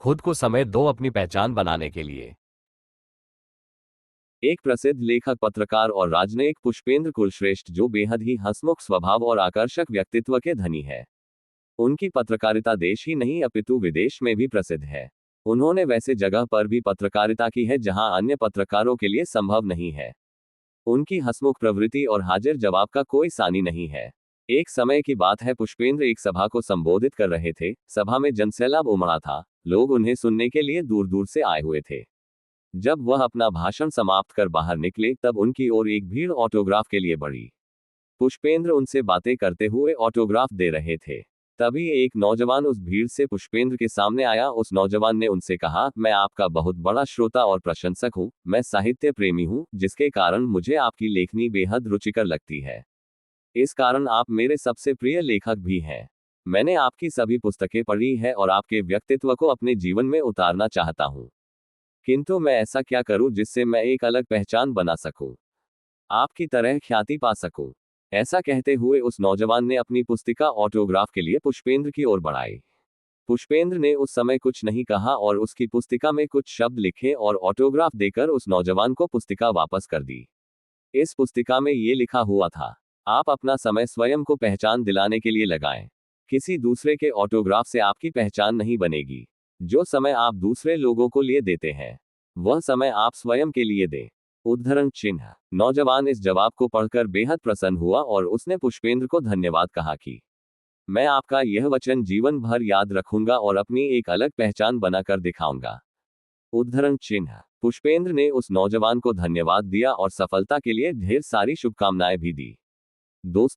खुद को समय दो अपनी पहचान बनाने के लिए। एक प्रसिद्ध लेखक, पत्रकार और राजनयिक पुष्पेंद्र कुलश्रेष्ठ, जो बेहद ही हंसमुख स्वभाव और आकर्षक व्यक्तित्व के धनी है। उनकी पत्रकारिता देश ही नहीं अपितु विदेश में भी प्रसिद्ध है। उन्होंने वैसे जगह पर भी पत्रकारिता की है जहां अन्य पत्रकारों के लिए संभव नहीं है। उनकी हंसमुख प्रवृत्ति और हाजिर जवाब का कोई सानी नहीं है। एक समय की बात है, पुष्पेंद्र एक सभा को संबोधित कर रहे थे। सभा में जनसैलाब उमड़ा था। लोग उन्हें सुनने के लिए दूर दूर से आए हुए थे। जब वह अपना भाषण समाप्त कर बाहर निकले, तब उनकी ओर एक भीड़ ऑटोग्राफ के लिए बढ़ी। पुष्पेंद्र उनसे बातें करते हुए ऑटोग्राफ दे रहे थे। तभी एक नौजवान उस भीड़ से पुष्पेंद्र के सामने आया। उस नौजवान ने उनसे कहा, मैं आपका बहुत बड़ा श्रोता और प्रशंसक हूँ। मैं साहित्य प्रेमी हूँ, जिसके कारण मुझे आपकी लेखनी बेहद रुचिकर लगती है। इस कारण आप मेरे सबसे प्रिय लेखक भी हैं। मैंने आपकी सभी पुस्तकें पढ़ी है और आपके व्यक्तित्व को अपने जीवन में उतारना चाहता हूँ। किंतु मैं ऐसा क्या करूं जिससे मैं एक अलग पहचान बना सकूं, आपकी तरह ख्याति पा सकूं। ऐसा कहते हुए उस नौजवान ने अपनी पुस्तिका ऑटोग्राफ के लिए पुष्पेंद्र की ओर बढ़ाई। पुष्पेंद्र ने उस समय कुछ नहीं कहा और उसकी पुस्तिका में कुछ शब्द लिखे और ऑटोग्राफ देकर उस नौजवान को पुस्तिका वापस कर दी। इस पुस्तिका में ये लिखा हुआ था, आप अपना समय स्वयं को पहचान दिलाने के लिए लगाएं। किसी दूसरे के ऑटोग्राफ से आपकी पहचान नहीं बनेगी। जो समय आप दूसरे लोगों को लिए देते हैं, वह समय आप स्वयं के लिए दें। उद्धरण चिन्ह। नौजवान इस जवाब को पढ़कर बेहद प्रसन्न हुआ और उसने पुष्पेंद्र को धन्यवाद कहा कि मैं आपका यह वचन जीवन भर याद रखूंगा और अपनी एक अलग पहचान बनाकर दिखाऊंगा। उद्धरण चिन्ह। पुष्पेंद्र ने उस नौजवान को धन्यवाद दिया और सफलता के लिए ढेर सारी शुभकामनाएं भी दी। दोस्तों,